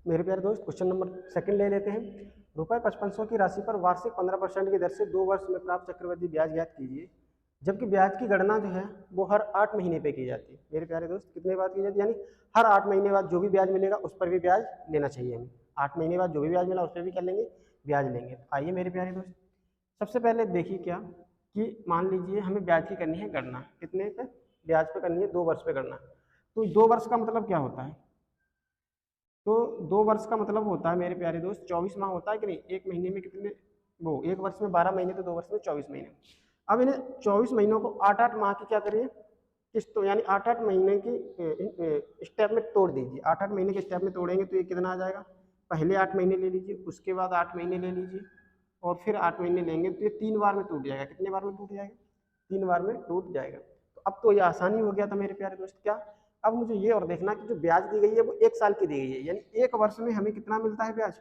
मेरे प्यारे दोस्त क्वेश्चन नंबर सेकंड ले लेते हैं। रुपये 5500 की राशि पर वार्षिक 15% की दर से 2 वर्ष में प्राप्त चक्रवृद्धि ब्याज ज्ञात कीजिए, जबकि ब्याज की गणना जो है वो हर 8 महीने पे की जाती है। मेरे प्यारे दोस्त कितने बाद की जाती है, यानी हर 8 महीने बाद जो भी ब्याज मिलेगा उस पर भी ब्याज लेना चाहिए हमें। 8 महीने बाद जो भी ब्याज मिला उस पर भी क्या लेंगे, ब्याज लेंगे। तो आइए मेरे प्यारे दोस्त, सबसे पहले देखिए क्या कि मान लीजिए हमें ब्याज की करनी है गणना, कितने पे ब्याज पे करनी है, 2 वर्ष पे करना। तो 2 वर्ष का मतलब क्या होता है, तो 2 वर्ष का मतलब होता है मेरे प्यारे दोस्त 24 माह होता है कि नहीं। एक महीने में कितने, वो एक वर्ष में 12 महीने, तो 2 वर्ष में 24 महीने। अब इन्हें 24 महीनों को 8-8 माह की क्या करिए, किस्तों, यानी 8-8 महीने की स्टेप में तोड़ दीजिए। 8-8 महीने के स्टेप में तोड़ेंगे तो ये कितना आ जाएगा, पहले 8 महीने ले लीजिए, उसके बाद 8 महीने ले लीजिए और फिर 8 महीने लेंगे तो ये 3 बार में टूट जाएगा। कितने बार में टूट जाएगा, 3 बार में टूट जाएगा। तो अब तो ये आसानी हो गया था मेरे प्यारे दोस्त। क्या, अब मुझे ये और देखना कि जो ब्याज दी गई है वो 1 साल की दी गई है, यानी 1 वर्ष में हमें कितना मिलता है ब्याज,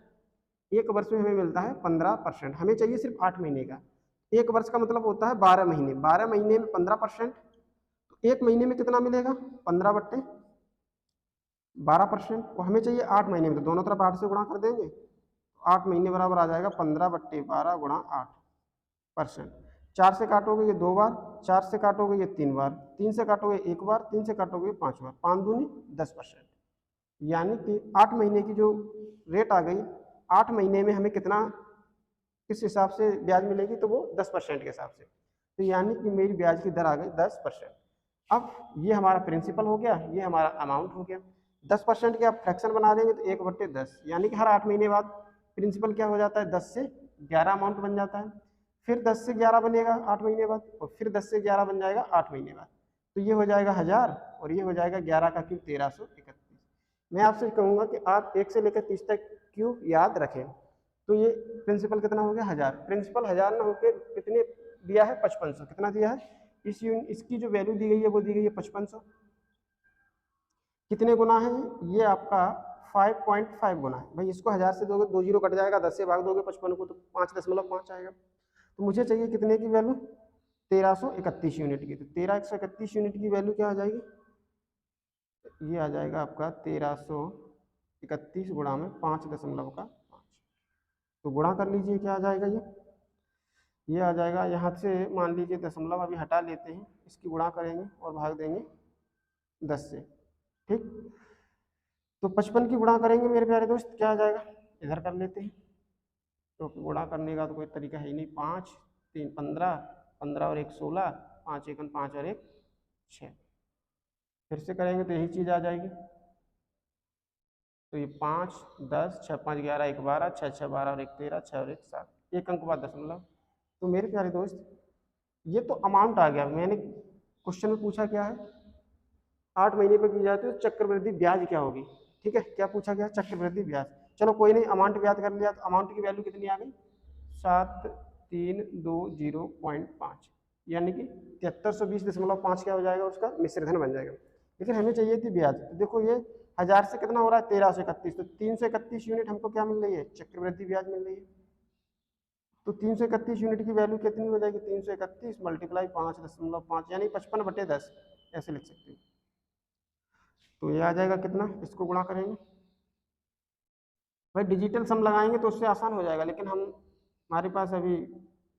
1 वर्ष में हमें मिलता है 15%। हमें चाहिए सिर्फ 8 महीने का। 1 वर्ष का मतलब होता है 12 महीने, 12 महीने में 15%, तो 1 महीने में कितना मिलेगा, 15/12%। और हमें चाहिए 8 महीने में, तो दोनों तरफ 8 से गुणा कर देंगे, 8 महीने बराबर आ जाएगा 15/12 गुणा 8%। 4 से काटोगे ये 2 बार, 4 से काटोगे ये 3 बार, 3 से काटोगे 1 बार, 3 से काटोगे 5 बार, 5 दूनी 10%। यानी कि 8 महीने की जो रेट आ गई, 8 महीने में हमें कितना, किस हिसाब से ब्याज मिलेगी, तो वो 10% के हिसाब से। तो यानी कि मेरी ब्याज की दर आ गई 10%। अब ये हमारा प्रिंसिपल हो गया, ये हमारा अमाउंट हो गया। 10% के आप फ्रैक्शन बना देंगे तो 1/10, यानी कि हर 8 महीने बाद प्रिंसिपल क्या हो जाता है, 10 से 11 अमाउंट बन जाता है। फिर 10 से 11 बनेगा 8 महीने बाद, और फिर 10 से 11 बन जाएगा 8 महीने बाद। तो ये हो जाएगा 1000 और ये हो जाएगा 11 का क्यूब 1331। मैं आपसे कहूँगा कि आप 1 से लेकर 30 तक क्यूब याद रखें। तो ये प्रिंसिपल कितना हो गया, 1000। प्रिंसिपल 1000 ना होकर कितने दिया है, 5500। कितना दिया है, इसकी जो वैल्यू दी गई है वो दी गई है 5500। कितने गुना है ये आपका 5.5 गुना है। भाई इसको 1000 से दोगे 2 जीरो कट जाएगा, 10 से भाग दोगे 55 को तो 5.5 आएगा। तो मुझे चाहिए कितने की वैल्यू, 1331 यूनिट की। तो 1331 यूनिट की वैल्यू क्या आ जाएगी, ये आ जाएगा आपका 1331 गुणा में 5.5। तो गुणा कर लीजिए, क्या आ जाएगा ये आ जाएगा, यहाँ से मान लीजिए दशमलव अभी हटा लेते हैं, इसकी गुणा करेंगे और भाग देंगे 10 से। ठीक, तो 55 की गुणा करेंगे मेरे प्यारे दोस्त, क्या आ जाएगा, इधर कर लेते हैं। तो गुणा करने का तो कोई तरीका है ही नहीं। 5 3 15, 15 और 1 16, 5 1 5 और 1 6। फिर से करेंगे तो यही चीज़ आ जाएगी। तो ये 5 10 6 5 11 1 12, 6 6 12 और 1 13, 6 और 1 7, एक अंक बाद दशमलव। तो मेरे प्यारे दोस्त ये तो अमाउंट आ गया। मैंने क्वेश्चन में पूछा क्या है, 8 महीने पर की जाती है तो चक्रवृद्धि ब्याज क्या होगी। ठीक है, क्या पूछा गया, चक्रवृद्धि ब्याज। चलो कोई नहीं, अमाउंट याद कर लिया। तो अमाउंट की वैल्यू कितनी आ गई, 7320.5, यानी कि 7320.5 क्या हो जाएगा, उसका मिश्रधन बन जाएगा। लेकिन हमें चाहिए थी ब्याज। तो देखो ये 1000 से कितना हो रहा है, 1331। तो 331 यूनिट हमको क्या मिल रही है, चक्रवृद्धि ब्याज मिल रही है। तो 331 यूनिट की वैल्यू कितनी हो जाएगी, 331 मल्टीप्लाई 5.5, यानी 55/10 ऐसे लिख सकते हो। तो ये आ जाएगा कितना, इसको गुणा करेंगे। भाई डिजिटल सम लगाएंगे तो उससे आसान हो जाएगा, लेकिन हमारे पास अभी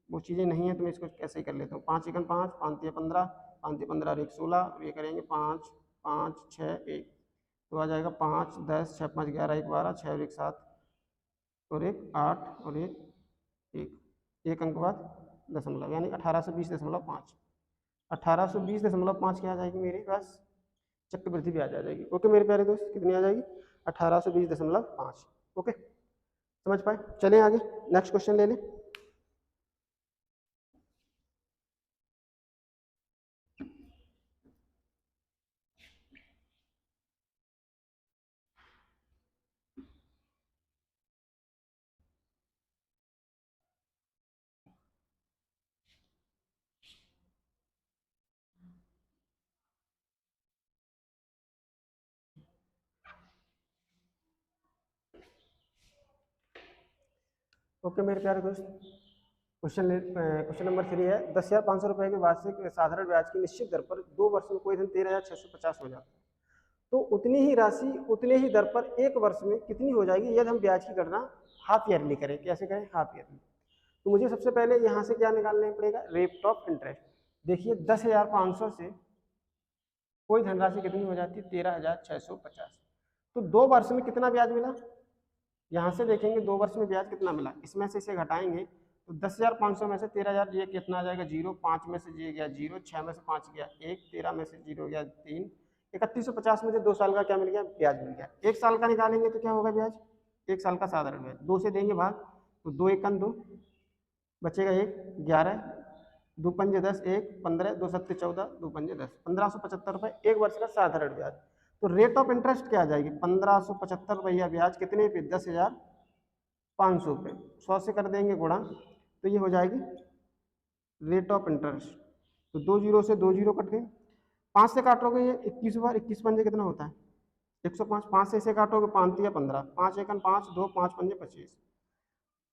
वो चीज़ें नहीं है, तो मैं इसको कैसे ही कर लेता हूँ। 5 1 5, 5 3 15, 5 3 15 और 1 16, और ये करेंगे 5 5 6 1। तो आ जाएगा 5 10 6 5 11 1 12, 6 और 1 7 और 1 8 और 1 एक अंक बाद दशमलव, यानी 1820.5। 1820.5 क्या आ जाएगी मेरे पास, चक्रवृद्धि ब्याज आ जाएगी। ओके मेरे प्यारे दोस्त, कितनी आ जाएगी, 1820.5। ओके, समझ पाए। चलें आगे, नेक्स्ट क्वेश्चन ले लें। ओके मेरे प्यारे दोस्त, क्वेश्चन नंबर 3 है। 10,500 रुपये के वार्षिक साधारण ब्याज की निश्चित दर पर 2 वर्ष में कोई धन 13,650 हो जाता है। तो उतनी ही राशि उतने ही दर पर एक वर्ष में कितनी हो जाएगी यदि हम ब्याज की गणना हाफ ईयरली करें। कैसे करें? Half yearly. तो मुझे सबसे पहले यहाँ से क्या निकालना पड़ेगा? Rate of interest. देखिए 10,500 से कोई धनराशि कितनी हो जाती है? 13,650। तो 2 वर्ष में कितना ब्याज मिला? यहाँ से देखेंगे 2 वर्ष में ब्याज कितना मिला, इसमें से इसे घटाएंगे तो 10,500 में से 13,000 ये कितना आ जाएगा? 0, 5 में से ये गया 0, 6 में से 5 गया 1, 13 में से 0 गया 3, 3150 में से 2 साल का क्या मिल गया? ब्याज मिल गया। 1 साल का निकालेंगे तो क्या होगा ब्याज? 1 साल का साधारण ब्याज 2 से देंगे भाग, तो 2 एकम 2, बचेगा 1, 11, 2 पंजे 10, 1, 15, 2 सत्ते 14, 2 पंजे 10, 1575 रुपये 1 वर्ष का साधारण ब्याज। तो रेट ऑफ इंटरेस्ट क्या आ जाएगी? 1575 रुपया ब्याज कितने पे? 10,500 पे। 100 से कर देंगे गुणा, तो ये हो जाएगी रेट ऑफ इंटरेस्ट। तो 2 जीरो से 2 जीरो कट गए, 5 से काटोगे ये 21 बार, 21 पंजे कितना होता है? 105। 5 से इसे काटोगे 5 या 15, 5 एकन 5, 2 5 पंजे 25।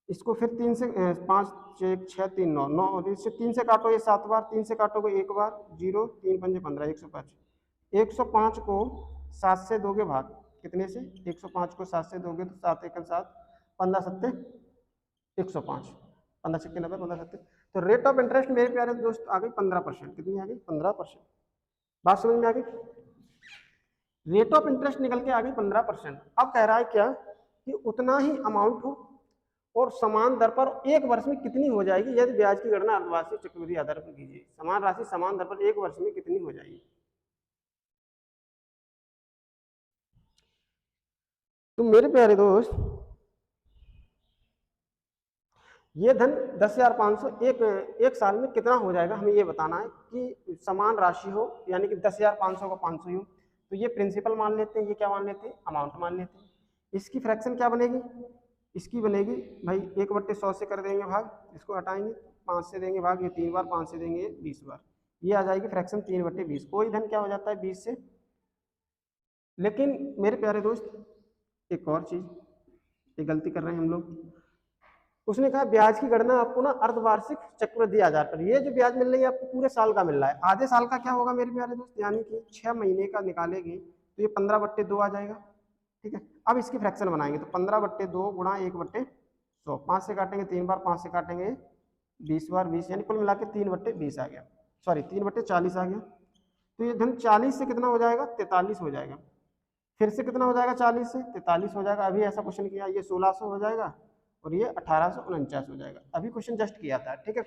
इसको फिर 3 से 5 1 6 3 9 9, और इससे 3 से काटो ये 7 बार, 3 से काटोगे 1 बार, 0 3 पंजे 15, 105। 105 को 7 से दोगे भाग, कितने से? 105 को 7 से दोगे तो 7 एकन 7, 15 सत्ते 105, 15 छक्के 90, 15 सत्ते। तो रेट ऑफ इंटरेस्ट मेरे प्यारे दोस्त आ गई 15%। कितनी आ गई? 15%। बात समझ में आ गई? रेट ऑफ इंटरेस्ट निकल के आ गई 15%। अब कह रहा है क्या कि उतना ही अमाउंट हो और समान दर पर एक वर्ष में कितनी हो जाएगी यदि ब्याज की गणना अर्धवार्षिक चक्रवृद्धि आधार पर कीजिए। समान राशि समान दर पर एक वर्ष में कितनी हो जाएगी? तो मेरे प्यारे दोस्त, ये धन 10,500 एक साल में कितना हो जाएगा, हमें ये बताना है कि समान राशि हो, यानी कि 10,500 का 500 हो। तो ये प्रिंसिपल मान लेते हैं, ये क्या मान लेते हैं? अमाउंट मान लेते हैं। इसकी फ्रैक्शन क्या बनेगी? इसकी बनेगी भाई 1/100 से कर देंगे भाग, इसको हटाएंगे, 5 से देंगे भाग, ये 3 बार, 5 से देंगे 20 बार, ये आ जाएगी फ्रैक्शन 3/20। कोई धन क्या हो जाता है? 20 से। लेकिन मेरे प्यारे दोस्त एक और चीज, ये गलती कर रहे हैं हम लोग। उसने कहा ब्याज की गणना आपको ना अर्धवार्षिक चक्रवृद्धि आधार पर, ये जो ब्याज मिल रही है आपको पूरे साल का मिल रहा है। आधे साल का क्या होगा मेरे प्यारे दोस्त? यानी कि 6 महीने का निकालेंगे तो ये 15/2 आ जाएगा। ठीक है, अब इसकी फ्रैक्शन बनाएंगे तो 15/2 गुणा 1/100, 5 से काटेंगे 3 बार, 5 से काटेंगे 20 बार, 20, यानी कुल मिला के 3/20 आ गया, सॉरी 3/40 आ गया। तो ये धन 40 से कितना हो जाएगा? 43 हो जाएगा। फिर से कितना हो जाएगा? 40 से 43 हो जाएगा। अभी ऐसा क्वेश्चन किया, ये 1600 हो जाएगा और ये 1849 हो जाएगा। अभी क्वेश्चन जस्ट किया था। ठीक है,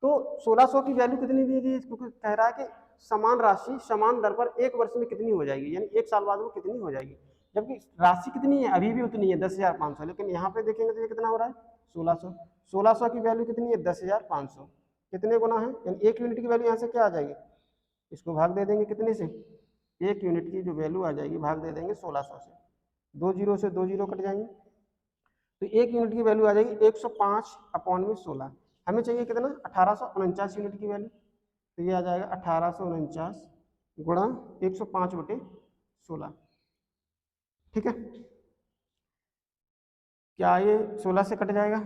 तो 1600 की वैल्यू कितनी दी थी? क्योंकि कह रहा है कि समान राशि समान दर पर एक वर्ष में कितनी हो जाएगी, यानी एक साल बाद वो कितनी हो जाएगी, जबकि राशि कितनी है? अभी भी उतनी है 10,500। लेकिन यहाँ पे देखेंगे तो ये कितना हो रहा है? 1600। 1600 की वैल्यू कितनी है? 10,500। कितने गुना है? यानी 1 यूनिट की वैल्यू यहाँ से क्या आ जाएगी? इसको भाग दे देंगे कितने से? 1 यूनिट की जो वैल्यू आ जाएगी भाग दे देंगे 1600 से, 2 जीरो से 2 जीरो कट जाएंगे, तो 1 यूनिट की वैल्यू आ जाएगी 105/16। हमें चाहिए कितना? 1849 यूनिट की वैल्यू। तो ये आ जाएगा 1849 गुणा 105/16। ठीक है, क्या ये 16 से कट जाएगा?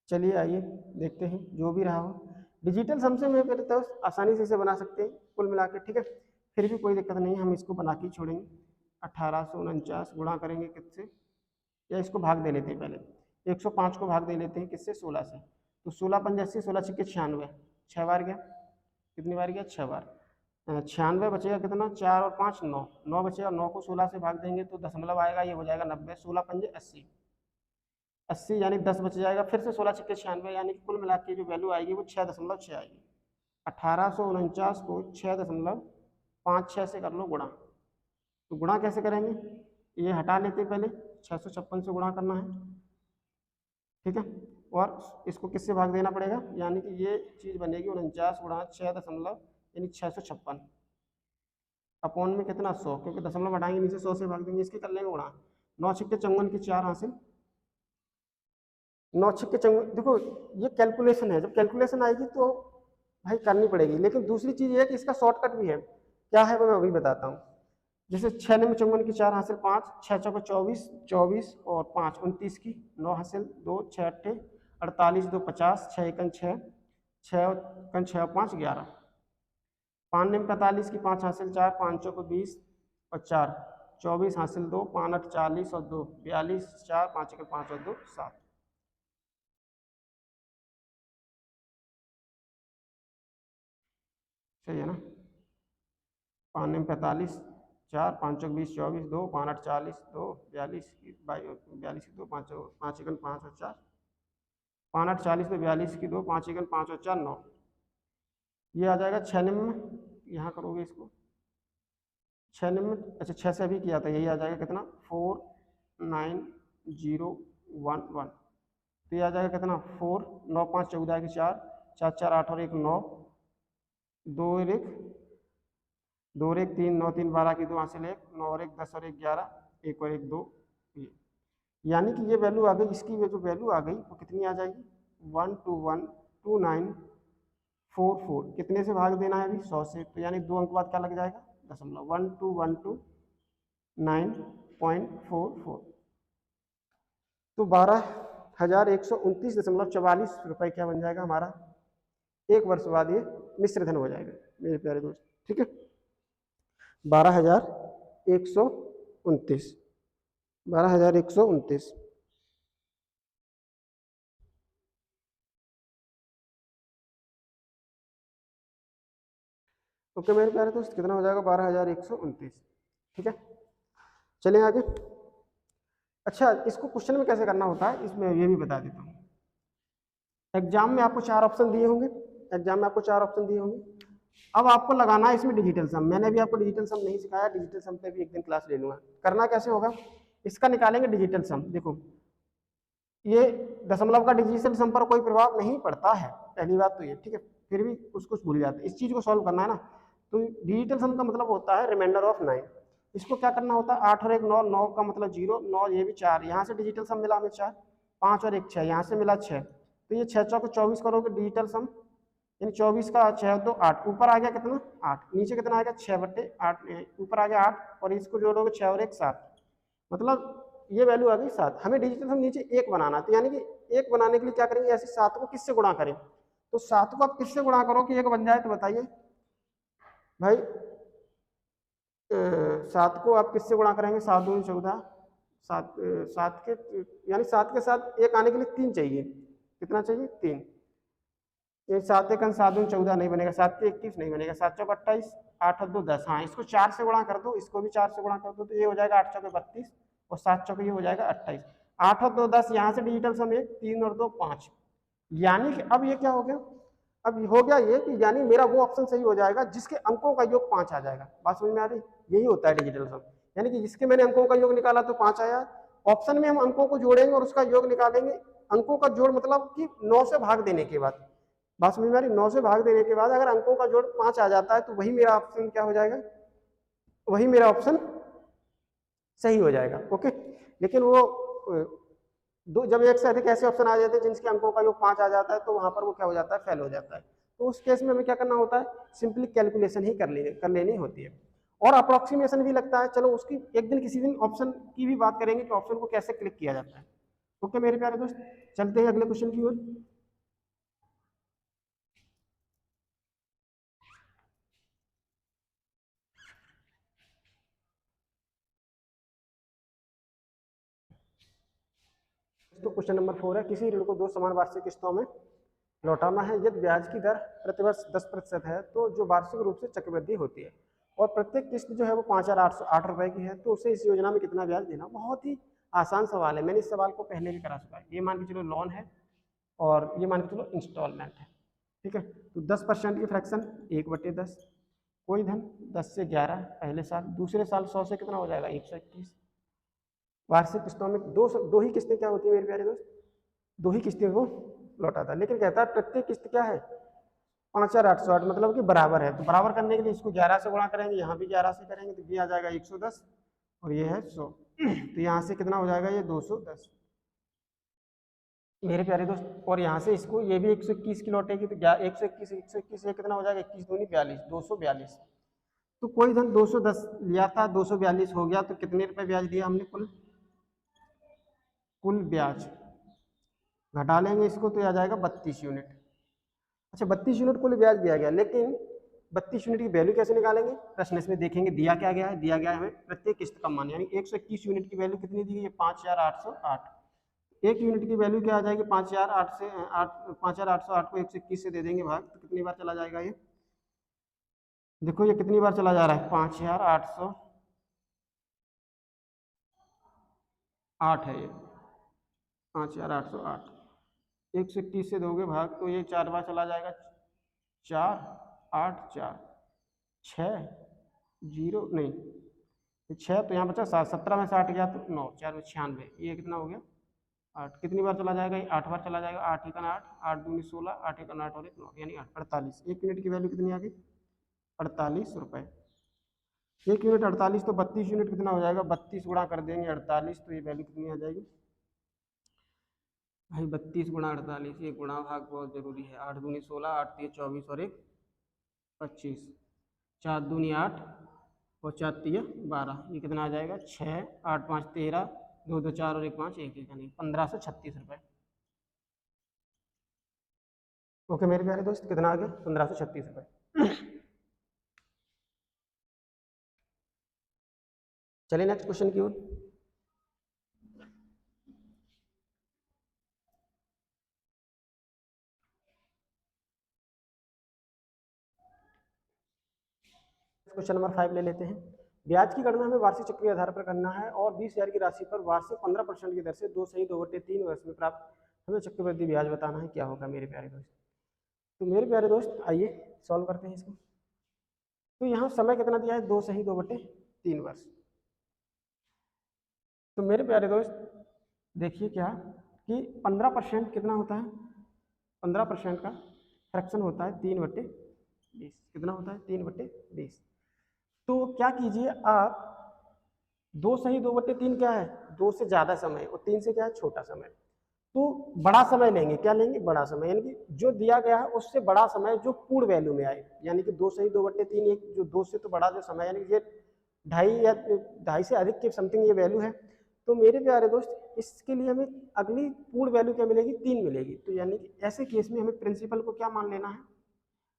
चलिए आइए देखते हैं, जो भी रहा हो। डिजिटल सम से मैं पहले तो आसानी से इसे बना सकते हैं कुल मिला के। ठीक है, फिर भी कोई दिक्कत नहीं है, हम इसको बना के ही छोड़ेंगे। 1849 गुणा करेंगे किससे, या इसको भाग दे लेते हैं पहले, 105 को भाग दे लेते हैं किससे? 16 से। तो 16 पंजे 80, 16 छक्के 96, 6 बार गया, कितनी बार गया? 6 बार। 96 बचेगा कितना? 4 और 5 9, 9 बचेगा, 9 को 16 से भाग देंगे तो दशमलव आएगा, ये हो जाएगा 90, 16 पंजे 80, 80 यानी 10 बच जाएगा। फिर से 16 छक्के 96, यानी कि कुल मिला के जो वैल्यू आएगी वो 6.6 आएगी। 1849 को 6.56 से कर लो गुणा। तो गुणा कैसे करेंगे? ये हटा लेते हैं पहले, 656 से गुणा करना है। ठीक है, और इसको किससे भाग देना पड़ेगा? यानी कि ये चीज़ बनेगी 49 गुणा 6 दशमलव यानी 656 अपॉन में कितना? 100, क्योंकि दशमलव हटाएंगे नीचे 100 से भाग देंगे। इसके कर लेंगे गुणा, 9 छक्के 54 की 4 हासिल, 9 छक्के 54। देखो ये कैलकुलेशन है, जब कैलकुलेशन आएगी तो भाई करनी पड़ेगी। लेकिन दूसरी चीज़ ये है कि इसका शॉर्टकट भी है। क्या है वो मैं अभी बताता हूँ। जैसे 6 में 54 की 4 हासिल 5, 6 चौको 24, 24 और 5 29 की 9 हासिल 2, 6 अट्ठे 48, 2 50, 6 एकन 6, 6 एकन 6 5 11। 5 निम 45 की 5 हासिल 4, 5 चौको 20 और 4 24 हासिल 2, 5 8 40 और 2 42, 4 5 1 5 और 2 7। सही है ना। 5 निम 45 4, 5 चौक 20 24 2, 5 8 40 2 42 42 की 2 5 5 1 5 और 4 5 8 40 तो 42 की 2 5 1 5 और 4 9। ये आ जाएगा 6 निम में, यहाँ करोगे इसको 6 निम में। अच्छा 6 से अभी किया था, यही आ जाएगा कितना 4 9 0 1 1। तो ये आ जाएगा कितना 4 9 5 14 की 4 4 4 8 और 1 9 2 और 1 2 और 1 3 9 3 12 की 2 हासिल 1 9 और 1 10 और 1 11 1 और 1 2। यानी कि ये वैल्यू आ गई, इसकी जो वैल्यू आ गई वो कितनी आ जाएगी 1 2 1 2 9 4 4। कितने से भाग देना है अभी 100 से, तो यानी 2 अंक बाद क्या लग जाएगा दशमलव 1 2 1 2 9.44। तो 12,129.44 रुपये क्या बन जाएगा हमारा, एक वर्ष बाद ये मिश्र धन हो जाएगा मेरे प्यारे दोस्त। ठीक है 12,129 12,129। ओके मेरे प्यारे दोस्त, कितना हो जाएगा 12,129। ठीक है चलिए आगे। अच्छा इसको क्वेश्चन में कैसे करना होता है इसमें ये भी बता देता हूँ। एग्जाम में आपको 4 ऑप्शन दिए होंगे, एग्जाम में आपको 4 ऑप्शन दिए होंगे। अब आपको लगाना है इसमें डिजिटल सम। मैंने अभी आपको डिजिटल सम नहीं सिखाया, डिजिटल सम पे भी एक दिन क्लास ले लूंगा। करना कैसे होगा, इसका निकालेंगे डिजिटल सम। देखो ये दशमलव का डिजिटल सम पर कोई प्रभाव नहीं पड़ता है, पहली बात तो ये। ठीक है फिर भी कुछ कुछ भूल जाते हैं, इस चीज को सॉल्व करना है ना। तो डिजिटल सम का मतलब होता है रिमाइंडर ऑफ 9। इसको क्या करना होता है 8 और 1 9, 9 का मतलब 0 9, ये भी 4, यहाँ से डिजिटल सम मिला हमें 4, 5 और 1 6, यहाँ से मिला 6। तो ये 6 चौके 24 करोगे डिजिटल सम, यानी 24 का 6 तो 8, ऊपर आ गया कितना 8, नीचे कितना आ गया 6/8, ऊपर आ गया 8 और इसको जोड़ोगे 6 और 1 7, मतलब ये वैल्यू आ गई 7। हमें डिजिटल सम नीचे 1 बनाना, तो यानी कि 1 बनाने के लिए क्या करेंगे, ऐसे 7 को किससे गुणा करें। तो 7 को आप किससे गुणा करो कि 1 बन जाए, तो बताइए भाई। 7 को आप किससे गुणा करेंगे, 7 दूनी 14, 7 के यानी 7 के साथ 1 आने के लिए 3 चाहिए। कितना चाहिए 3। ये 7 1 7 दूनी 14 नहीं बनेगा, 7 के 21 नहीं बनेगा, 7 चौक 28, 8 और 2 10। हाँ इसको 4 से गुणा कर दो, इसको भी 4 से गुणा कर दो, तो ये हो जाएगा 8 चौके 32 और 7 चौके ये हो जाएगा 28। 8 और 2 10, यहाँ से डिजिटल सम 1, 3 और 2 5। यानी कि अब ये क्या हो गया, अब हो गया ये कि यानी मेरा वो ऑप्शन सही हो जाएगा जिसके अंकों का योग 5 आ जाएगा। बात समझ में आ रही, यही होता है डिजिटल सम। यानी कि जिसके मैंने अंकों का योग निकाला तो 5 आया, ऑप्शन में हम अंकों को जोड़ेंगे और उसका योग निकालेंगे। अंकों का जोड़ मतलब कि 9 से भाग देने के बाद, बात समझ में आ रही, 9 से भाग देने के बाद अगर अंकों का जोड़ 5 आ जाता है तो वही मेरा ऑप्शन क्या हो जाएगा, वही मेरा ऑप्शन सही हो जाएगा। ओके लेकिन वो दो जब एक से अधिक ऐसे ऑप्शन आ जाते हैं जिनके अंकों का योग 5 आ जाता है तो वहां पर वो क्या हो जाता है, फेल हो जाता है। तो उस केस में हमें क्या करना होता है, सिंपली कैलकुलेशन ही कर लेनी होती है। और अप्रोक्सीमेशन भी लगता है, चलो उसकी एक दिन किसी दिन ऑप्शन की भी बात करेंगे कि ऑप्शन को कैसे क्लिक किया जाता है। ओके मेरे प्यारे दोस्त, चलते हैं अगले क्वेश्चन की ओर। तो क्वेश्चन नंबर 4 है, किसी ऋण को 2 समान वार्षिक किस्तों में लौटाना है। यदि ब्याज की दर प्रतिवर्ष 10% है तो जो वार्षिक रूप से चक्रवृद्धि होती है और प्रत्येक किस्त जो है वो 5,808 रुपए की है, तो उसे इस योजना में कितना ब्याज देना। बहुत ही आसान सवाल है, मैंने इस सवाल को पहले भी करा चुका है। ये मान के चलो लोन है और ये मान के चलो इंस्टॉलमेंट है। ठीक है तो 10% की फ्रैक्शन 1/10, कोई धन 10 से 11 पहले साल, दूसरे साल 100 से कितना हो जाएगा 121। वार्षिक किस्तों में दो ही किस्तें क्या होती है मेरे प्यारे दोस्त, 2 ही किस्तें वो लौटाता है। लेकिन कहता है प्रत्येक किस्त क्या है 5,808, मतलब कि बराबर है। तो बराबर करने के लिए इसको 11 से गुणा करेंगे, यहाँ भी 11 से करेंगे, तो ये आ जाएगा 110 और ये है 100। तो यहाँ से कितना हो जाएगा ये 210 मेरे प्यारे दोस्त। और यहाँ से इसको ये भी 121 की लौटेगी, तो 121 ये कितना हो जाएगा 21 दूनी 42, 242। तो कोई धन 210 लिया था, 242 हो गया, तो कितने रुपए ब्याज दिया हमने, कुल ब्याज घटा लेंगे इसको तो आ जाएगा 32 यूनिट। अच्छा 32 यूनिट कुल ब्याज दिया गया, लेकिन 32 यूनिट की वैल्यू कैसे निकालेंगे? प्रश्न इसमें देखेंगे दिया क्या गया है। दिया गया है हमें प्रत्येक किस्त का मान, यानी 121 यूनिट की वैल्यू कितनी दी गई है? 5808। एक यूनिट की वैल्यू क्या आ जाएगी? 5008 से 5808 को 121 से दे देंगे भाग, तो कितनी बार चला जाएगा ये? देखो ये कितनी बार चला जा रहा है? 5808 है ये, 5808। 121 से दोगे भाग तो ये 4 बार चला जाएगा। 4 8 4 6 0 नहीं 6, तो यहाँ बचा 7, 17 में 60 गया तो 9, 4 में 96, ये कितना हो गया? 8। कितनी बार चला जाएगा? ये 8 बार चला जाएगा। 8 1 8, 8 दूनी 16, 8 1 8 और 1 9, यानी 48। एक यूनिट की वैल्यू कितनी आ गई? 48 रुपये। एक यूनिट 48, तो 32 यूनिट कितना हो जाएगा? 32 गुणा कर देंगे 48, तो ये वैल्यू कितनी आ जाएगी भाई? 32 गुणा 48, ये गुणा भाग बहुत जरूरी है। 8 दूनी 16, 8 3 24 और 1 25, 4 दूनी 8 और 4 3 12, ये कितना आ जाएगा? 6 8 5 13, 2 2 4 और 1 5 1 1, यानी 1536 रुपये। ओके मेरे प्यारे दोस्त, कितना आ गया? 1536 रुपये। चलिए नेक्स्ट क्वेश्चन की ओर। क्वेश्चन नंबर 5 ले लेते हैं। ब्याज की गणना हमें वार्षिक चक्रीय आधार पर करना है और 20,000 की राशि पर वार्षिक 15% की दर से 2/3 वर्ष में प्राप्त हमें चक्रवृद्धि ब्याज बताना है, क्या होगा मेरे प्यारे दोस्त? तो मेरे प्यारे दोस्त आइए सॉल्व करते हैं इसको। तो यहाँ समय कितना दिया है? 2/3 वर्ष। तो मेरे प्यारे दोस्त देखिए क्या कि 15% कितना होता है? 15% का फ्रैक्शन होता है 3/20। कितना होता है? 3/20। तो क्या कीजिए आप, 2/3 क्या है? 2 से ज़्यादा समय और 3 से क्या है? छोटा समय। तो बड़ा समय लेंगे। क्या लेंगे? बड़ा समय, यानी कि जो दिया गया है उससे बड़ा समय जो पूर्ण वैल्यू में आए, यानी कि 2/3 एक जो 2 से तो बड़ा जो समय, यानी कि ये 2.5 या 2.5 से अधिक के समथिंग ये वैल्यू है। तो मेरे प्यारे दोस्त इसके लिए हमें अगली पूर्ण वैल्यू क्या मिलेगी? 3 मिलेगी। तो यानी कि ऐसे केस में हमें प्रिंसिपल को क्या मान लेना है?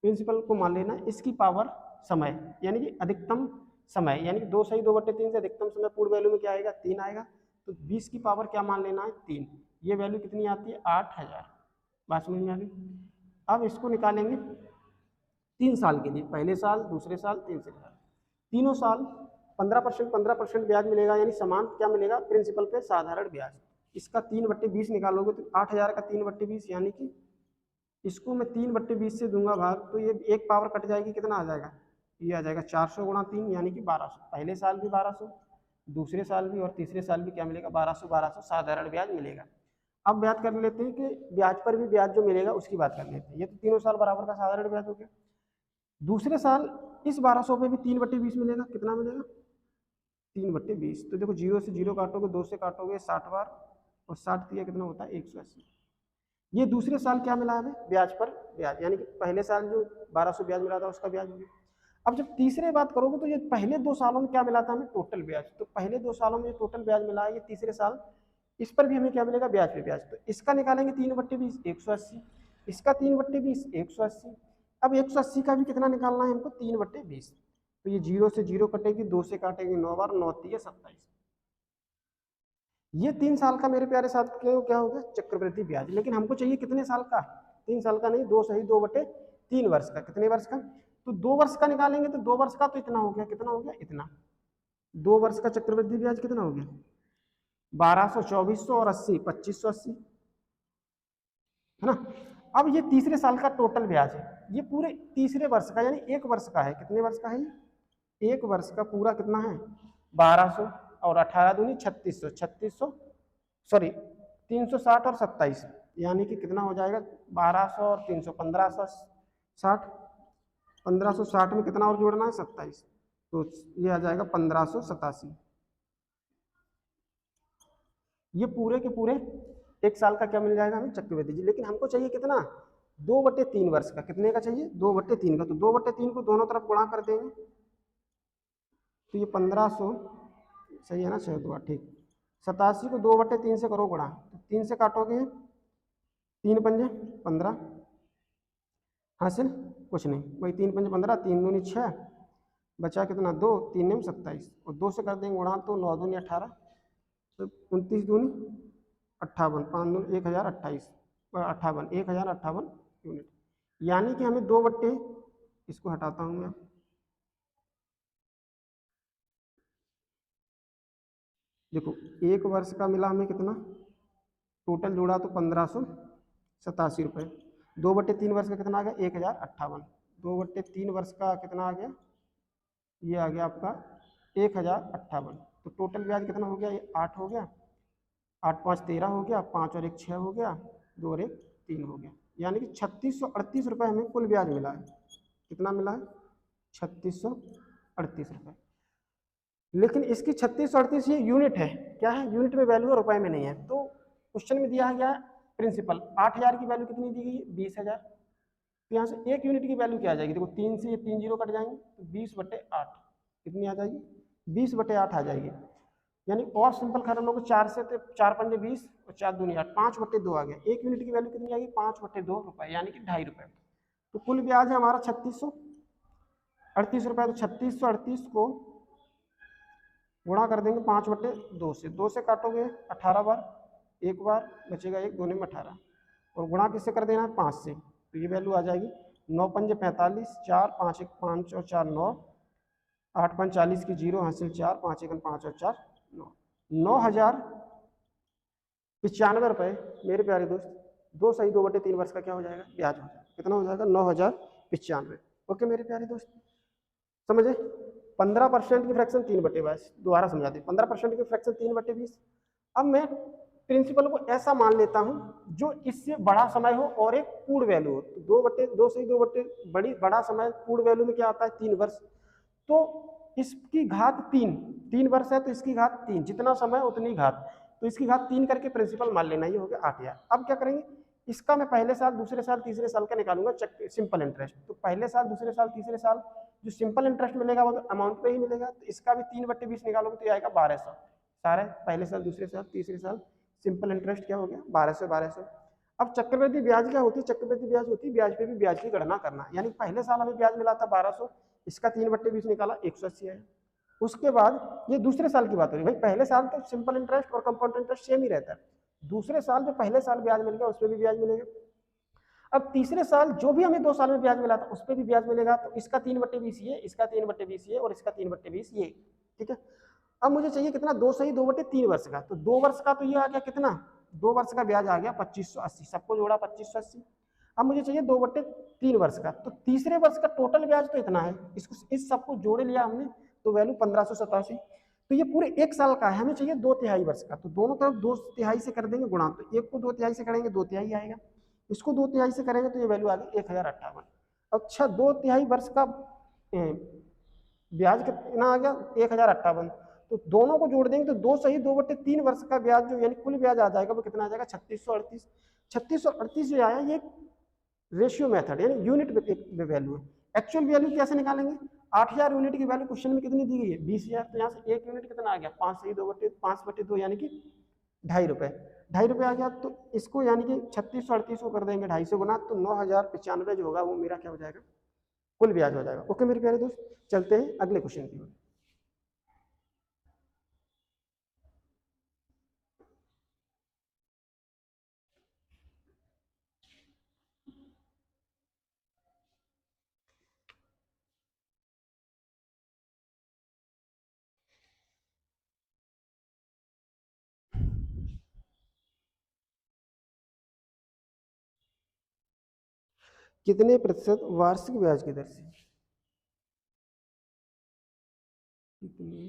प्रिंसिपल को मान लेना इसकी पावर समय, यानी कि अधिकतम समय, यानी कि 2/3 से अधिकतम समय पूर्ण वैल्यू में क्या आएगा? 3 आएगा। तो 20 की पावर क्या मान लेना है? 3। ये वैल्यू कितनी आती है? 8000। बात समझ में आ गई? अब इसको निकालेंगे 3 साल के लिए, पहले साल, दूसरे साल, तीसरे साल। तीनों साल 15% ब्याज मिलेगा, यानी समान क्या मिलेगा? प्रिंसिपल पे साधारण ब्याज। इसका 3/20 निकालोगे तो 8000 का 3/20, यानी कि इसको मैं 3/20 से दूंगा भाग, तो ये एक पावर कट जाएगी, कितना आ जाएगा? ये आ जाएगा 400 गुणा 3, यानी कि 1200। पहले साल भी 1200, दूसरे साल भी और तीसरे साल भी क्या मिलेगा? 1200 साधारण ब्याज मिलेगा। अब बात कर लेते हैं कि ब्याज पर भी ब्याज जो मिलेगा उसकी बात कर लेते हैं। ये तो तीनों साल बराबर का साधारण ब्याज हो गया। दूसरे साल इस 1200 पे भी 3/20 मिलेगा। कितना मिलेगा? 3/20। तो देखो 0 से 0 काटोगे, 2 से काटोगे 60 बार, और 60 दिया कितना होता है? 180। ये दूसरे साल क्या मिला हमें? ब्याज पर ब्याज, यानी कि पहले साल जो 1200 ब्याज मिला था उसका ब्याज हो गया। अब जब तीसरे बात करोगे तो ये पहले 2 सालों में क्या मिला था हमें? टोटल ब्याज। तो पहले 2 सालों में टोटल ब्याज मिला है, ये तीसरे साल इस पर भी हमें क्या मिलेगा? ब्याज पे ब्याज। तो इसका निकालेंगे 3/20, 180। इसका 3/20, 180। अब 180 का भी कितना निकालना है हमको? 3/20। तो ये 0 से 0 कटेगी, 2 से काटेंगे 9 बार, 9 3 27। ये 3 साल का मेरे प्यारे साथ क्या हो गया? चक्रवृद्धि ब्याज। लेकिन हमको चाहिए कितने साल का? 3 साल का नहीं, 2/3 वर्ष का। कितने वर्ष का? तो 2 वर्ष का निकालेंगे तो 2 वर्ष का तो इतना हो गया। कितना हो गया? इतना। 2 वर्ष का चक्रवृद्धि ब्याज कितना हो गया? 1200, 2400 और 80, 2580, है ना? अब ये तीसरे साल का टोटल ब्याज है, ये पूरे तीसरे वर्ष का, यानी 1 वर्ष का है। कितने वर्ष का है? 1 वर्ष का पूरा कितना है? 1200 और 18 दूनी 3600, 3600 सॉरी 360 और 27, यानी कि कितना हो जाएगा? 1200 और 300, 1560। 1560 में कितना और जोड़ना है? 27, तो ये आ जाएगा 1587। ये पूरे के पूरे 1 साल का क्या मिल जाएगा हमें? चक्रवृद्धि जी। लेकिन हमको चाहिए कितना? 2/3 वर्ष का। कितने का चाहिए? 2/3 का। तो 2/3 को दोनों तरफ गुणा कर देंगे, तो ये 1500 सही है ना? 6 2 ठीक। 87 को 2/3 से करो गुणा, तो 3 से काटोगे 3 पंजे 15 हासिल कुछ नहीं, वही 3 पंजे 15, 3 दूनी 6, बचा कितना 2, 3 में 27, और 2 से कर देंगे गुणा तो 9 दूनी 18, तो 29 दूनी 58, 5 दूनी 1028, 1058 यूनिट। यानी कि हमें 2 बट्टे, इसको हटाता हूँ मैं, देखो 1 वर्ष का मिला हमें कितना, टोटल जोड़ा तो 1587 रुपये। 2/3 वर्ष का कितना आ गया, 1058। 2/3 वर्ष का कितना आ गया, ये आ गया आपका 1058। तो टोटल ब्याज कितना हो गया, ये 8 हो गया, 8 5 13 हो गया, 5 और 1 6 हो गया, 2 और 1 3 हो गया। यानी कि 3638 रुपये हमें कुल ब्याज मिला है। कितना मिला है, 3638 रुपये। लेकिन इसकी 3638 ये यूनिट है, क्या है, यूनिट में वैल्यू है, रुपए में नहीं है। तो क्वेश्चन में दिया गया प्रिंसिपल 8000 की वैल्यू कितनी दी गई है, 20000। तो यहाँ से 1 यूनिट की वैल्यू क्या आ जाएगी, देखो 3 से ये 3 जीरो कट जाएंगे, तो 20/8 कितनी आ जाएगी, 20/8 आ जाएगी। यानी और सिंपल कर हम लोग 4 से, तो 4 पंजे 20 और 4 दूनी 8, 5/2 आ गया। 1 यूनिट की वैल्यू कितनी आएगी, 5/2 रुपए, यानी कि 2.5 रुपये। तो कुल ब्याज है हमारा 3638 रुपये। तो 3638 को गुणा कर देंगे 5/2 से, 2 से काटोगे 18 बार, एक बार बचेगा 1, 2 में 18, और गुणा किससे कर देना है, 5 से। तो ये वैल्यू आ जाएगी 9 पंजे 45, 4 5 1 5 और 4 9, 8 5 40 की 0 हासिल 4, 5 1 5 और 4 9, 9095 रुपये मेरे प्यारे दोस्त। 2 सही 2/3 वर्ष का क्या हो जाएगा, ब्याज हो जाएगा। कितना हो जाएगा, 9095। ओके मेरे प्यारे दोस्त, समझे। 15% की फ्रैक्शन 3/22, दोबारा समझा दे, 15% की फ्रैक्शन 3/20। अब मैं प्रिंसिपल को ऐसा मान लेता हूं जो इससे बड़ा समय हो और एक पूर्ण वैल्यू हो। तो 2/2 से 2/बड़ा समय पूर्ण वैल्यू में क्या आता है, 3 वर्ष। तो इसकी घात 3 वर्ष है, तो इसकी घात 3, जितना समय उतनी घात, तो इसकी घात 3 करके प्रिंसिपल मान लेना, ये हो गया 8000। अब क्या करेंगे, इसका मैं पहले साल, दूसरे साल, तीसरे साल का निकालूंगा सिंपल इंटरेस्ट। तो पहले साल, दूसरे साल, तीसरे साल जो सिंपल इंटरेस्ट मिलेगा वो तो अमाउंट पे ही मिलेगा। तो इसका भी 3/20 निकालोगे तो ये आएगा 1200। सारे पहले साल, दूसरे साल, तीसरे साल सिंपल इंटरेस्ट क्या हो गया, 1200 1200। अब चक्रवृद्धि ब्याज क्या होती है, चक्रवृद्धि ब्याज होती है ब्याज पे भी ब्याज की गणना करना। यानी पहले साल हमें ब्याज मिला था 1200, इसका 3/20 निकाला 180 है। उसके बाद ये दूसरे साल की बात हो रही है भाई, पहले साल तो सिंपल इंटरेस्ट और कंपाउंड इंटरेस्ट सेम ही रहता है। दूसरे साल जो पहले साल ब्याज मिल गया उस पर भी ब्याज मिलेगा। अब तीसरे साल जो भी हमें 2 साल में ब्याज मिला था उस पर भी ब्याज मिलेगा। तो इसका 3/20 ये, इसका 3/20 ये, और इसका 3/20 ये, ठीक है। अब मुझे चाहिए कितना, 2 सही 2/3 वर्ष का। तो 2 वर्ष का तो ये आ गया कितना, 2 वर्ष का ब्याज आ गया 2580, सबको जोड़ा 2580। अब मुझे चाहिए 2/3 वर्ष का। तो तीसरे वर्ष का टोटल ब्याज तो इतना है, इसको इस सबको जोड़ लिया हमने, तो वैल्यू 1587। तो ये पूरे 1 साल का है, हमें चाहिए 2/3 वर्ष का। तो दोनों तरफ 2/3 से कर देंगे गुणा, तो एक को 2/3 से करेंगे 2/3 आएगा, इसको 2/3 से करेंगे तो ये वैल्यू आ गई 1058। अच्छा 2/3 वर्ष का ब्याज कितना आ गया, 1058। तो दोनों को जोड़ देंगे तो 2 सही 2/3 वर्ष का ब्याज जो यानी कुल ब्याज आ जाएगा वो कितना आ जाएगा, 3638। 3638 जो आया ये रेशियो मेथड यानी यूनिट में वैल्यू है। एक्चुअल वैल्यू कैसे निकालेंगे, 8000 यूनिट की वैल्यू क्वेश्चन में कितनी दी गई है, 20000। तो यहाँ से 1 यूनिट कितना आ गया, 5 सही 5/2 यानी कि 2.5 रुपये, 2.5 रुपये आ गया। तो इसको यानी कि 3638 को कर देंगे 2.5 से गुना, तो 9095 जो होगा वो मेरा क्या हो जाएगा, कुल ब्याज हो जाएगा। ओके मेरे प्यारे दोस्त, चलते हैं अगले क्वेश्चन की ओर। कितने प्रतिशत वार्षिक ब्याज की दर से, कितने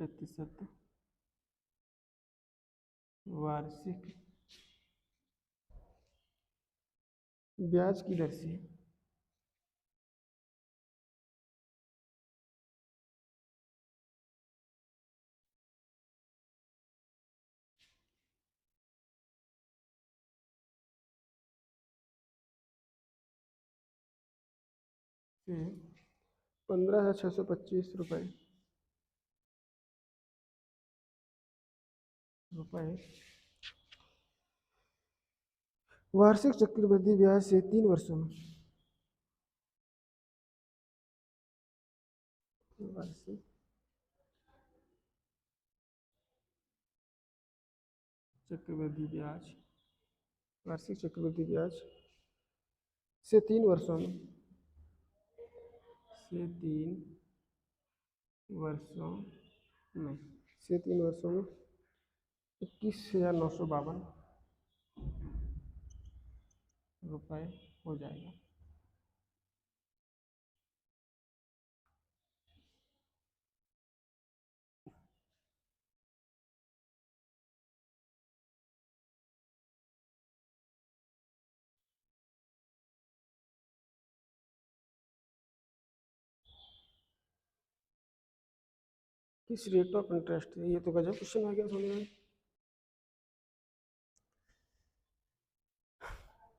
प्रतिशत वार्षिक ब्याज की दर से 15,625 रुपये वार्षिक चक्रवृद्धि ब्याज से 3 वर्षों में, वार्षिक चक्रवृद्धि ब्याज, वार्षिक चक्रवृद्धि ब्याज से 3 वर्षों में, से 3 वर्षों में, से 3 वर्षों में 21,952 रुपये हो जाएगा। किस रेट ऑफ इंटरेस्ट है? ये तो गजब क्वेश्चन आ गया समझ में।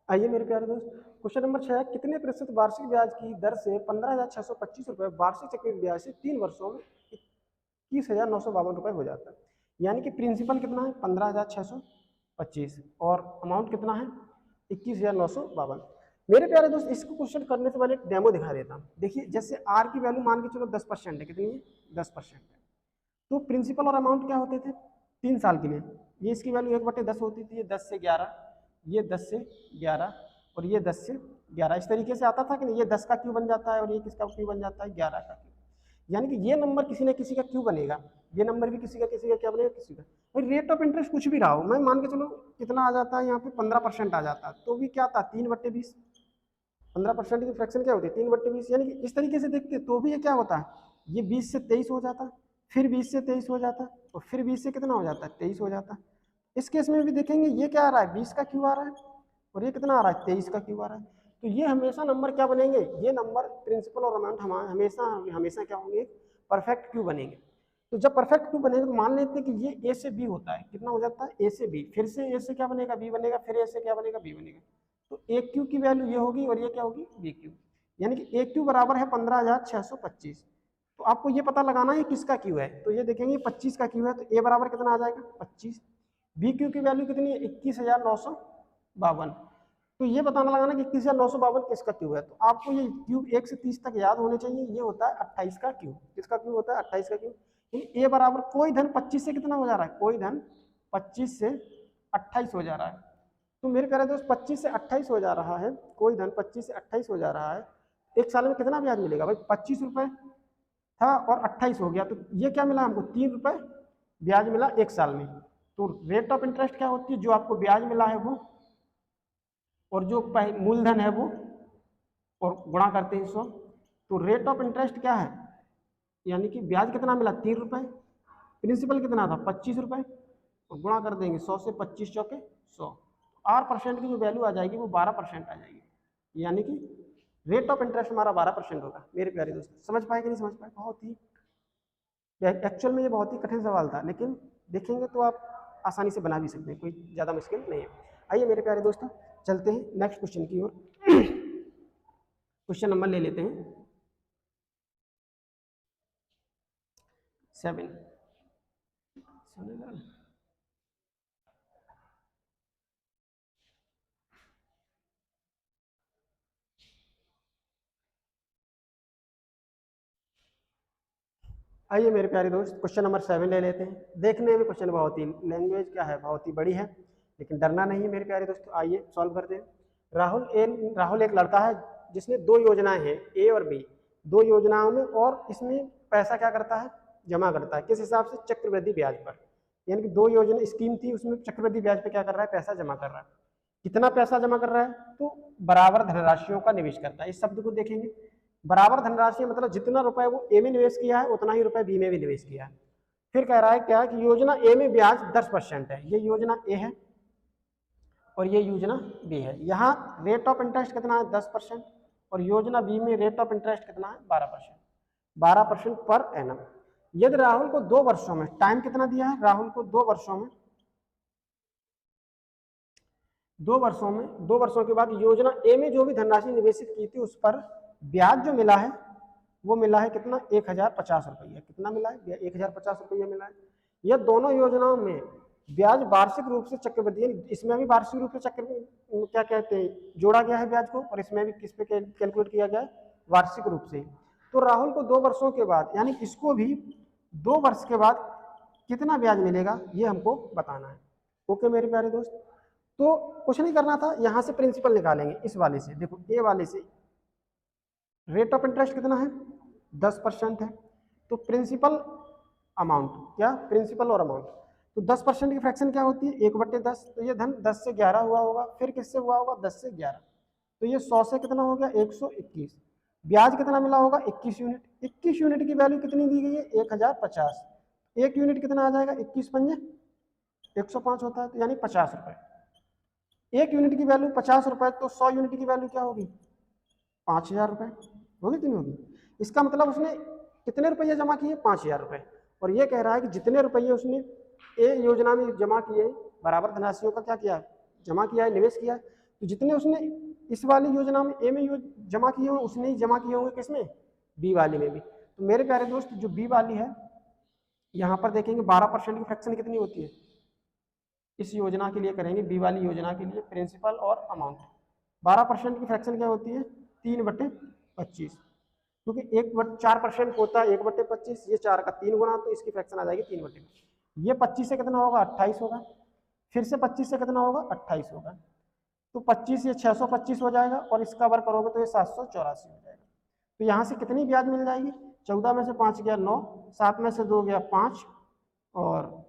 आइए मेरे प्यारे दोस्त, क्वेश्चन नंबर 6, कितने प्रतिशत वार्षिक ब्याज की दर से 15,625 रुपये वार्षिक चक्रवृद्धि ब्याज से 3 वर्षों में 21,952 रुपये हो जाता है। यानी कि प्रिंसिपल कितना है 15,625 और अमाउंट कितना है 21,952। मेरे प्यारे दोस्त, इसको क्वेश्चन करने से पहले एक डेमो दिखा देता हूँ। देखिए, जैसे आर की वैल्यू मान के चलो 10% है, कितनी है 10%। तो प्रिंसिपल और अमाउंट क्या होते थे 3 साल के लिए, ये इसकी वैल्यू 1/10 होती थी, ये 10 से 11, ये 10 से 11 और ये 10 से 11, इस तरीके से आता था कि नहीं। ये 10 का क्यू बन जाता है और ये किसका क्यू बन जाता है 11 का क्यू। यानी कि ये नंबर किसी न किसी का क्यू बनेगा, ये नंबर भी किसी का क्या बनेगा, किसी का। और रेट ऑफ इंटरेस्ट कुछ भी रहा हो, मैं मान के चलो कितना आ जाता है यहाँ पे 15% आ जाता है, तो भी क्या था 3/20। 15% की फ्रैक्शन क्या होती है 3/20। यानी कि इस तरीके से देखते तो भी ये क्या होता है, ये 20 से 23 हो जाता है, फिर 20 से 23 हो जाता है और फिर 20 से कितना हो जाता है 23 हो जाता है। इस केस में भी देखेंगे ये क्या आ रहा है 20 का क्यू आ रहा है और ये कितना आ रहा है 23 का क्यू आ रहा है। तो ये हमेशा नंबर क्या बनेंगे, ये नंबर प्रिंसिपल और अमाउंट हमेशा क्या होंगे परफेक्ट क्यू बनेंगे। तो जब परफेक्ट क्यू बनेगा तो मान लेते हैं कि ये ए से बी होता है, कितना हो जाता है ए से बी, फिर से ए से क्या बनेगा बी बनेगा, फिर ए से क्या बनेगा बी बनेगा। तो ए क्यू की वैल्यू ये होगी और ये क्या होगी बी क्यू। यानी कि ए क्यू बराबर है 15,625। तो आपको ये पता लगाना है किसका क्यू है, तो ये देखेंगे 25 का क्यू है, तो ए बराबर कितना आ जाएगा 25। बी क्यू की वैल्यू कितनी है 21,952। तो ये बताना लगाना कि 21,952 किसका क्यू है। तो आपको ये क्यू 1 से 30 तक याद होने चाहिए। ये होता है 28 का क्यू। किसका क्यू होता है 28 का क्यू। ए बराबर कोई धन 25 से कितना हो जा रहा है, कोई धन 25 से 28 हो जा रहा है। तो मेरे प्यारे दोस्त 25 से 28 हो जा रहा है, कोई धन 25 से 28 हो जा रहा है। एक साल में कितना ब्याज मिलेगा भाई 25 रुपए था और 28 हो गया, तो ये क्या मिला हमको 3 रुपए ब्याज मिला एक साल में। तो रेट ऑफ इंटरेस्ट क्या होती है, जो आपको ब्याज मिला है वो और जो मूलधन है वो और गुणा करते हैं 100। तो रेट ऑफ इंटरेस्ट क्या है, यानी कि ब्याज कितना मिला 3 रुपए, प्रिंसिपल कितना था 25 रुपए और गुणा कर देंगे 100 से, 25 चौके 100। R% की जो वैल्यू आ जाएगी वो 12% आ जाएगी। यानी कि रेट ऑफ इंटरेस्ट हमारा 12% होगा। मेरे प्यारे दोस्तों समझ पाए कि नहीं समझ पाए, बहुत ही एक्चुअल में ये बहुत ही कठिन सवाल था, लेकिन देखेंगे तो आप आसानी से बना भी सकते हैं, कोई ज़्यादा मुश्किल नहीं है। आइए मेरे प्यारे दोस्तों चलते हैं नेक्स्ट क्वेश्चन की ओर। क्वेश्चन नंबर ले लेते हैं 7। आइए मेरे प्यारे दोस्त क्वेश्चन नंबर 7 ले लेते हैं। देखने में क्वेश्चन बहुत ही लैंग्वेज क्या है बहुत ही बड़ी है, लेकिन डरना नहीं है मेरे प्यारे दोस्तों। आइए सॉल्व करते हैं। राहुल एक लड़का है जिसने 2 योजनाएं हैं ए और बी, 2 योजनाओं में, और इसमें पैसा क्या करता है जमा करता है। किस हिसाब से, चक्रवृद्धि ब्याज पर। यानी कि 2 योजना स्कीम थी, उसमें चक्रवृद्धि ब्याज पर क्या कर रहा है पैसा जमा कर रहा है। कितना पैसा जमा कर रहा है, तो बराबर धनराशियों का निवेश करता है। इस शब्द को देखेंगे, बराबर धनराशि मतलब जितना रुपए वो ए में निवेश किया है उतना ही रुपए बी में भी निवेश किया है। फिर कह रहा है क्या कि योजना ए में ब्याज 10% है, ये योजना ए है और ये योजना बी है। यहाँ रेट ऑफ इंटरेस्ट कितना है 10% और योजना बी में रेट ऑफ इंटरेस्ट कितना है 12% पर एनम। यदि राहुल को 2 वर्षों में, टाइम कितना दिया है राहुल को 2 वर्षों में, 2 वर्षों के बाद योजना ए में जो भी धनराशि निवेशित की थी उस पर ब्याज जो मिला है वो मिला है कितना 1,050 रुपया। कितना मिला है 1,050 रुपया मिला है। यह दोनों योजनाओं में ब्याज वार्षिक रूप से चक्रवृद्धि, इसमें भी वार्षिक रूप से क्या कहते हैं, जोड़ा गया है ब्याज को, और इसमें भी किस पे कैलकुलेट किया गया है, वार्षिक रूप से। तो राहुल को 2 वर्षों के बाद, यानी इसको भी 2 वर्ष के बाद कितना ब्याज मिलेगा ये हमको बताना है। ओके मेरे प्यारे दोस्त, तो कुछ नहीं करना था, यहाँ से प्रिंसिपल निकालेंगे इस वाले से। देखो ए वाले से रेट ऑफ इंटरेस्ट कितना है, 10% है। तो प्रिंसिपल अमाउंट, क्या प्रिंसिपल और अमाउंट, तो 10% की फ्रैक्शन क्या होती है, 1/10। तो ये धन 10 से 11 हुआ होगा, फिर किससे हुआ होगा, 10 से 11। तो ये 100 से कितना हो गया, 121। ब्याज कितना मिला होगा, 21 यूनिट। 21 यूनिट की वैल्यू कितनी दी गई है, 1050। 1 यूनिट कितना आ जाएगा, 21 पंजे 105 होता है, तो यानी 50 रुपए। 1 यूनिट की वैल्यू 50 रुपए, तो 100 यूनिट की वैल्यू क्या होगी, 5000 रुपए होगी कि नहीं होगी। इसका मतलब उसने कितने रुपये जमा किए, 5000 रुपए। और ये कह रहा है कि जितने रुपये उसने ए योजना में जमा किए, बराबर धनराशियों का क्या किया, जमा किया है, निवेश किया। तो जितने उसने इस वाली योजना में ए में जमा किए होंगे, उसने ही जमा किए होंगे किसमें, बी वाली में भी। तो मेरे प्यारे दोस्त, जो बी वाली है, यहाँ पर देखेंगे 12% की फ्रैक्शन कितनी होती है, इस योजना के लिए करेंगे, बी वाली योजना के लिए, प्रिंसिपल और अमाउंट। 12% की फ्रैक्शन क्या होती है, 3/25, क्योंकि 4% होता है 1/25, ये 4 का 3 गुना, तो इसकी फ्रैक्शन आ जाएगी 3/25। ये 25 से कितना होगा, 28 होगा, फिर से 25 से कितना होगा, 28 होगा। तो 25 ये 625 हो जाएगा, और इसका वर्ग करोगे तो ये 784 हो जाएगा। तो यहाँ से कितनी ब्याज मिल जाएगी, 14 में से 5 गया 9, 7 में से 2 गया 5, और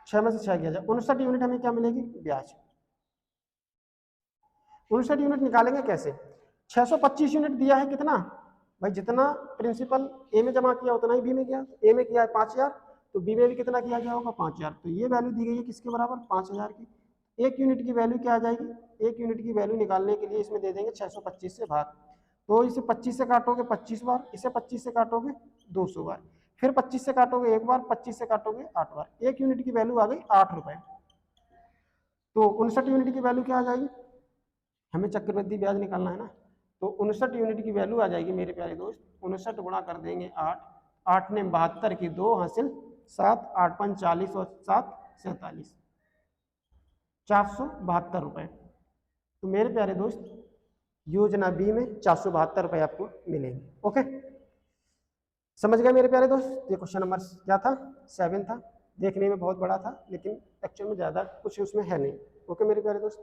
6 में से 6 गया 59 यूनिट हमें क्या मिलेगी, ब्याज। 59 यूनिट निकालेंगे कैसे, 625 यूनिट दिया है कितना भाई, जितना प्रिंसिपल ए में जमा किया उतना ही बी में किया। ए में किया है 5000, तो बी में भी कितना किया गया होगा, 5000। तो ये वैल्यू दी गई है किसके बराबर, 5000 की। 1 यूनिट की वैल्यू क्या आ जाएगी, 1 यूनिट की वैल्यू निकालने के लिए इसमें दे देंगे 625 से भाग। तो इसे 25 से काटोगे 25 बार, इसे 25 से काटोगे 200 बार, फिर 25 से काटोगे 1 बार, 25 से काटोगे 8 बार। 1 यूनिट की वैल्यू आ गई 8 रुपए। तो 59 यूनिट की वैल्यू क्या आ जाएगी, हमें चक्रवृद्धि ब्याज निकालना है ना। तो 59 यूनिट की वैल्यू आ जाएगी मेरे प्यारे दोस्त, 59 गुणा कर देंगे 8, 8 ने 72 की 2 हासिल 7, 8 5 40 और 7 47, 472 रुपए। तो मेरे प्यारे दोस्त, योजना बी में 472 रुपए आपको मिलेंगे। ओके, समझ गए मेरे प्यारे दोस्त। ये क्वेश्चन नंबर क्या था, 7 था। देखने में बहुत बड़ा था, लेकिन एक्चुअल में ज़्यादा कुछ उसमें है नहीं। ओके मेरे प्यारे दोस्त।